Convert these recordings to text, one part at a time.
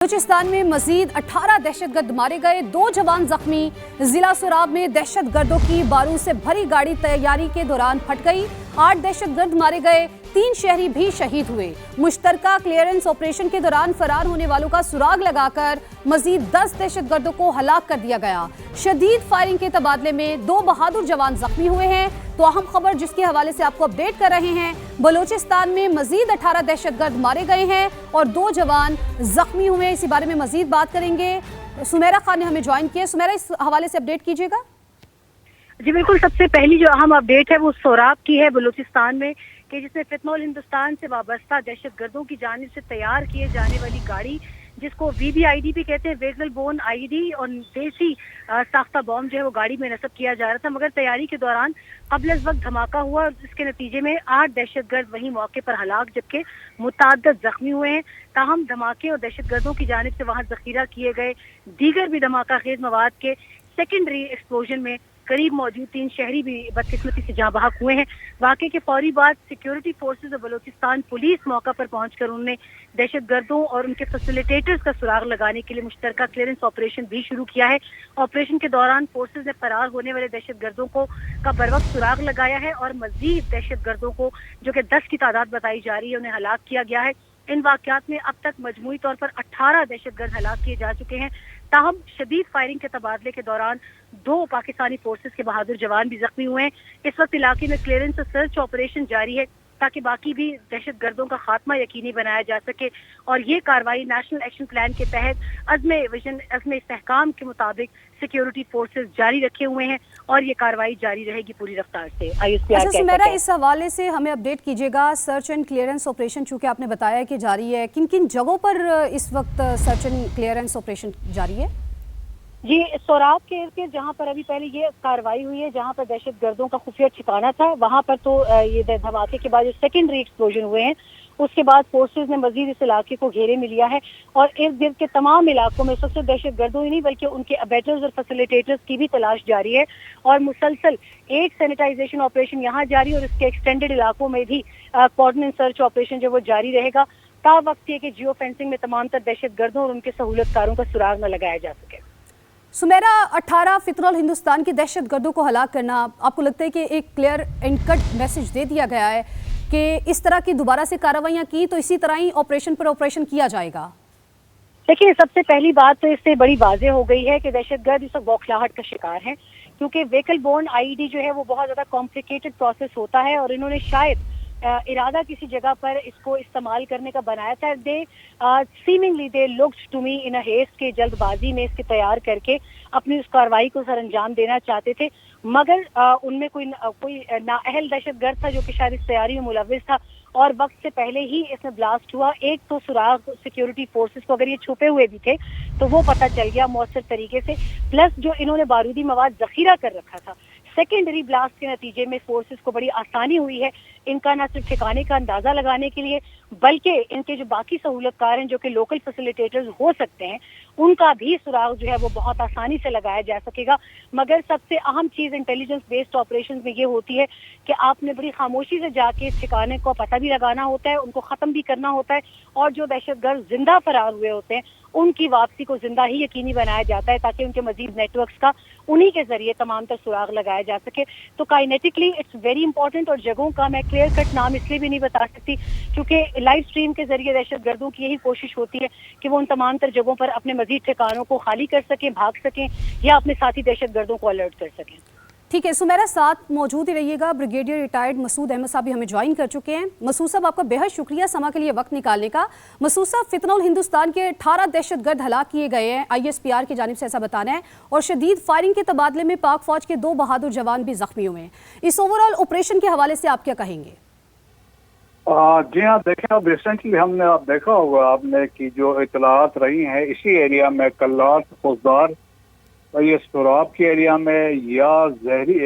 बलूचिस्तान में मजीद 18 दहशतगर्द मारे गए, 2 जवान जख्मी। जिला सोराब में दहशतगर्दों की बारूद से भरी गाड़ी तैयारी के दौरान फट गई। 8 दहशतगर्द मारे गए, 3 शहरी भी शहीद हुए। मुश्तरका क्लियरेंस ऑपरेशन के दौरान फरार होने वालों का सुराग लगाकर मजीद 10 दहशतगर्दों को हलाक कर दिया गया। शदीद फायरिंग के तबादले में 2 बहादुर जवान जख्मी हुए हैं। तो अहम खबर जिसके हवाले से आपको अपडेट कर रहे हैं, बलूचिस्तान में मजीद 18 दहशतगर्द मारे गए हैं और 2 जवान जख्मी हुए हैं। इसी बारे में मजीद बात करेंगे। सुमेरा खान ने हमें ज्वाइन किया। सुमेरा, इस हवाले से अपडेट कीजिएगा। जी बिल्कुल, सबसे पहली जो अहम अपडेट है वो सोराब की है बलूचिस्तान में, कि जिसमें फितनोल हिंदुस्तान से वाबस्ता दहशतगर्दों की जानिब से तैयार किए जाने वाली गाड़ी, जिसको VBID भी कहते हैं, वेगल बोन आईडी, और देसी साख्ता बॉम्ब जो है वो गाड़ी में नस्ब किया जा रहा था। मगर तैयारी के दौरान कबल अज़ वक्त धमाका हुआ और इसके नतीजे में 8 दहशतगर्द वहीं मौके पर हलाक, जबकि मुतअद्दिद जख्मी हुए हैं। ताहम धमाके और दहशतगर्दों की जानिब से वहां जखीरा किए गए दीगर भी धमाका खेज मवाद के सेकेंडरी एक्सप्लोजन में करीब मौजूद 3 शहरी भी बदकिस्मती से जहाँ बहक हुए हैं। वाक़े के फौरी बाद सिक्योरिटी फोर्सेज और बलूचिस्तान पुलिस मौका पर पहुंचकर उन्होंने दहशतगर्दों और उनके फैसिलिटेटर्स का सुराग लगाने के लिए मुश्तरका क्लियरेंस ऑपरेशन भी शुरू किया है। ऑपरेशन के दौरान फोर्सेज ने फरार होने वाले दहशतगर्दों का बरवक्त सुराग लगाया है और मजीद दहशतगर्दों को, जो कि 10 की तादाद बताई जा रही है, उन्हें हलाक किया गया है। इन वाक़यात में अब तक मजमूई तौर पर 18 दहशतगर्द हलाक किए जा चुके हैं। ताहम शदीद फायरिंग के तबादले के दौरान 2 पाकिस्तानी फोर्सेस के बहादुर जवान भी जख्मी हुए हैं। इस वक्त इलाके में क्लियरेंस और सर्च ऑपरेशन जारी है ताकि बाकी भी दहशतगर्दों का खात्मा यकीनी बनाया जा सके। और ये कार्रवाई नेशनल एक्शन प्लान के तहत अज़्म इस्तेहकाम के मुताबिक सिक्योरिटी फोर्सेस जारी रखे हुए हैं और ये कार्रवाई जारी रहेगी पूरी रफ्तार से। सुमेरा, इस हवाले से हमें अपडेट कीजिएगा। सर्च एंड क्लियरेंस ऑपरेशन चूंकि आपने बताया कि जारी है, किन किन जगहों पर इस वक्त सर्च एंड क्लियरेंस ऑपरेशन जारी है? जी, सोराब के इर्द गिर्द जहाँ पर अभी पहले ये कार्रवाई हुई है, जहाँ पर दहशतगर्दों का खुफिया ठिकाना था, वहाँ पर तो ये धमाके के बाद जो सेकेंडरी एक्सप्लोजन हुए हैं, उसके बाद फोर्सेज ने मजीद इस इलाके को घेरे में लिया है और इर्द गिर्द के तमाम इलाकों में सबसे दहशतगर्दों ही नहीं बल्कि उनके अबेटर्स और फैसिलिटेटर्स की भी तलाश जारी है। और मुसलसल एक सैनिटाइजेशन ऑपरेशन यहाँ जारी और इसके एक्सटेंडेड इलाकों में भी कोऑर्डिनेट सर्च ऑपरेशन जो वो जारी रहेगा, ता वक्त ये कि जियो फेंसिंग में तमाम तर दहशतगर्दों और उनके सहूलतकारों का सुराग न लगाया जा सके। सुमेरा, 18 फितनोल हिंदुस्तान की दहशतगर्दों को हलाक करना, आपको लगता है कि एक क्लियर एंड कट मैसेज दे दिया गया है कि इस तरह की दोबारा से कार्रवाइयां की तो इसी तरह ही ऑपरेशन पर ऑपरेशन किया जाएगा? देखिए, सबसे पहली बात तो इससे बड़ी वाज़ेह हो गई है कि दहशतगर्द इस वक्त बौखलाहट का शिकार हैं, क्योंकि व्हीकल बोर्न आईडी जो है वो बहुत ज़्यादा कॉम्प्लिकेटेड प्रोसेस होता है और इन्होंने शायद इरादा किसी जगह पर इसको इस्तेमाल करने का बनाया था। They looked to me in a haste के जल्दबाजी में इसके तैयार करके अपनी उस कार्रवाई को सर अंजाम देना चाहते थे, मगर उनमें कोई नाअहल दहशतगर्द था जो कि शायद इस तैयारी में मुलव्विस था और वक्त से पहले ही इसमें ब्लास्ट हुआ। एक तो सुराग सिक्योरिटी फोर्सेस को, अगर ये छुपे हुए भी थे तो वो पता चल गया मौसर तरीके से, प्लस जो इन्होंने बारूदी मवाद जखीरा कर रखा था, सेकेंडरी ब्लास्ट के नतीजे में फोर्सेस को बड़ी आसानी हुई है इनका न सिर्फ ठिकाने का अंदाजा लगाने के लिए, बल्कि इनके जो बाकी सहूलतकार हैं जो कि लोकल फैसिलिटेटर्स हो सकते हैं, उनका भी सुराग जो है वो बहुत आसानी से लगाया जा सकेगा। मगर सबसे अहम चीज़ इंटेलिजेंस बेस्ड ऑपरेशंस में ये होती है कि आपने बड़ी खामोशी से जाके इस ठिकाने को पता भी लगाना होता है, उनको ख़त्म भी करना होता है और जो दहशतगर्द जिंदा फरार हुए होते हैं उनकी वापसी को जिंदा ही यकीनी बनाया जाता है ताकि उनके मजीद नेटवर्क्स का उन्हीं के जरिए तमाम तर सुराग लगाया जा सके। तो काइनेटिकली इट्स वेरी इंपॉर्टेंट। और जगहों का मैं क्लियर कट नाम इसलिए भी नहीं बता सकती क्योंकि लाइव स्ट्रीम के जरिए दहशतगर्दों की यही कोशिश होती है कि वो उन तमाम तर जगहों पर अपने मजीद ठिकानों को खाली कर सकें, भाग सकें या अपने साथी दहशतगर्दों को अलर्ट कर सकें। ठीक है सुमेरा, साथ मौजूद ही रहिएगा। ब्रिगेडियर रिटायर्ड मसूद अहमद साहब भी हमें ज्वाइन कर चुके हैं। मसूद साहब, आपका बेहद शुक्रिया समा के लिए वक्त निकालने का। मसूद साहब, फितनोल हिंदुस्तान के 18 दहशतगर्द हलाक किए गए हैं, ISPR की जानिब से ऐसा बताना है, और शदीद फायरिंग के तबादले में पाक फौज के 2 बहादुर जवान भी जख्मी हुए हैं। इस ओवरऑल ऑपरेशन के हवाले से आप क्या कहेंगे? जी हाँ, देखें, अब रिसेंटली हमने आप देखा होगा आपने कि जो इतलात रही हैं इसी एरिया में कल्लार फौजदार, ये सोराब के एरिया में या जहरी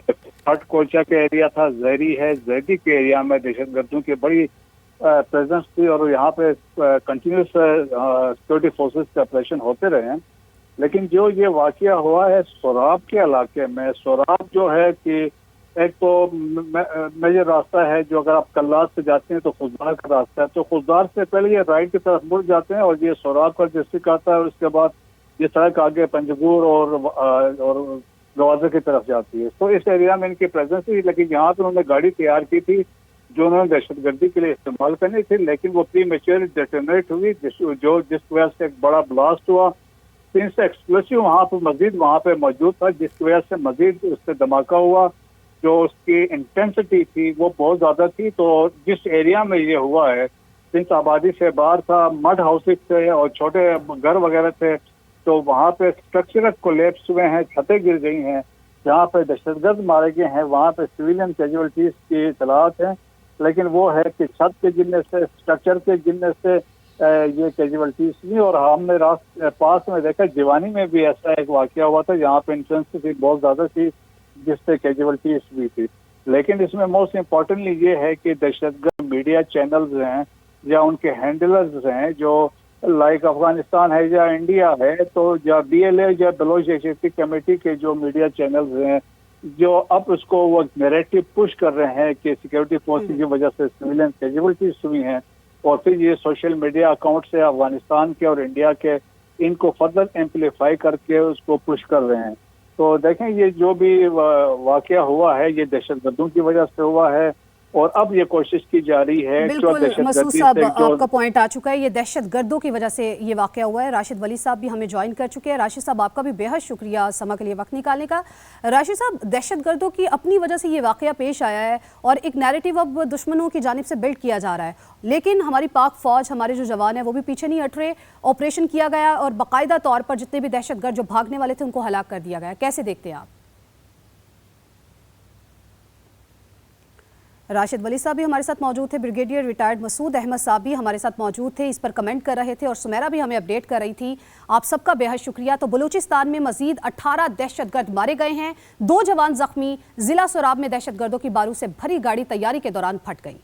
हट कोचा के एरिया था, जहरी है जैदी के एरिया में दहशतगर्दों की बड़ी प्रेजेंस थी और यहाँ पे कंटिन्यूस सिक्योरिटी फोर्सेस के ऑपरेशन होते रहे हैं। लेकिन जो ये वाकया हुआ है सोराब के इलाके में, सोराब जो है कि ایک تو میجر راستہ ہے جو اگر آپ کلات سے جاتے ہیں تو خزدار کا راستہ ہے، تو خزدار سے پہلے یہ رائٹ کی طرف مڑ جاتے ہیں اور یہ سوراب کا ڈسٹرکٹ آتا ہے، اور اس کے بعد یہ سڑک آگے پنجگور اور گوازر کی طرف جاتی ہے. تو اس ایریا میں ان کی پریزنس تھی، لیکن یہاں پہ انہوں نے گاڑی تیار کی تھی جو انہوں نے دہشت گردی کے لیے استعمال کرنی تھی، لیکن وہ پری میچور ڈیٹونیٹ ہوئی جس کی وجہ سے ایک بڑا بلاسٹ ہوا. 300 ایکسپلوسیو وہاں پہ موجود تھا، جس کی وجہ سے مزید اس سے دھماکہ ہوا. جو اس کی انٹینسٹی تھی وہ بہت زیادہ تھی. تو جس ایریا میں یہ ہوا ہے جن آبادی سے باہر تھا، مڈ ہاؤسز تھے اور چھوٹے گھر وغیرہ تھے، تو وہاں پہ اسٹرکچر کولیپس ہوئے ہیں، چھتیں گر گئی ہیں. جہاں پہ دہشت گرد مارے گئے ہیں وہاں پہ سویلین کیجویلٹیز کی اطلاعات ہیں، لیکن وہ ہے کہ چھت کے گرنے سے، اسٹرکچر کے گرنے سے یہ کیجویلٹیز نہیں. اور ہم نے پاس میں دیکھا جیوانی میں بھی ایسا ایک واقعہ ہوا تھا جہاں پہ انٹینسٹی بہت زیادہ تھی جس سے کیجویلٹیز بھی تھی. لیکن اس میں موسٹ امپورٹنٹلی یہ ہے کہ دہشت گرد میڈیا چینلز ہیں یا ان کے ہینڈلرز ہیں جو لائک افغانستان ہے یا انڈیا ہے، تو یا BLA یا بلوچ یکجہتی کمیٹی کے جو میڈیا چینلز ہیں جو اب اس کو وہ نیریٹو پش کر رہے ہیں کہ سیکورٹی فورسز کی وجہ سے سویلین کیجویلٹیز ہوئی ہیں، اور پھر یہ سوشل میڈیا اکاؤنٹ سے افغانستان کے اور انڈیا کے ان کو فردر ایمپلیفائی کر کے اس کو پش کر رہے ہیں. تو دیکھیں یہ جو بھی واقعہ ہوا ہے یہ دہشت گردوں کی وجہ سے ہوا ہے، اور اب یہ کوشش کی جا رہی ہے. بالکل مسعود صاحب آپ کا پوائنٹ آ چکا ہے، یہ دہشت گردوں کی وجہ سے یہ واقعہ ہوا ہے. راشد ولی صاحب بھی ہمیں جوائن کر چکے ہیں. راشد صاحب آپ کا بھی بے حد شکریہ سما کے لیے وقت نکالنے کا. راشد صاحب دہشت گردوں کی اپنی وجہ سے یہ واقعہ پیش آیا ہے اور ایک نیریٹو اب دشمنوں کی جانب سے بلڈ کیا جا رہا ہے، لیکن ہماری پاک فوج، ہمارے جو جوان ہیں وہ بھی پیچھے نہیں ہٹ رہے. آپریشن کیا گیا اور باقاعدہ طور پر جتنے بھی دہشت گرد جو بھاگنے والے تھے ان کو ہلاک کر دیا گیا. کیسے دیکھتے ہیں آپ؟ راشد ولی صاحب بھی ہمارے ساتھ موجود تھے، بریگیڈیئر ریٹائرڈ مسعود احمد صاحب بھی ہمارے ساتھ موجود تھے، اس پر کمنٹ کر رہے تھے، اور سمیرہ بھی ہمیں اپڈیٹ کر رہی تھی. آپ سب کا بے حد شکریہ. تو بلوچستان میں مزید 18 دہشت گرد مارے گئے ہیں، 2 جوان زخمی. ضلع سوراب میں دہشت گردوں کی بارود سے بھری گاڑی تیاری کے دوران پھٹ گئی.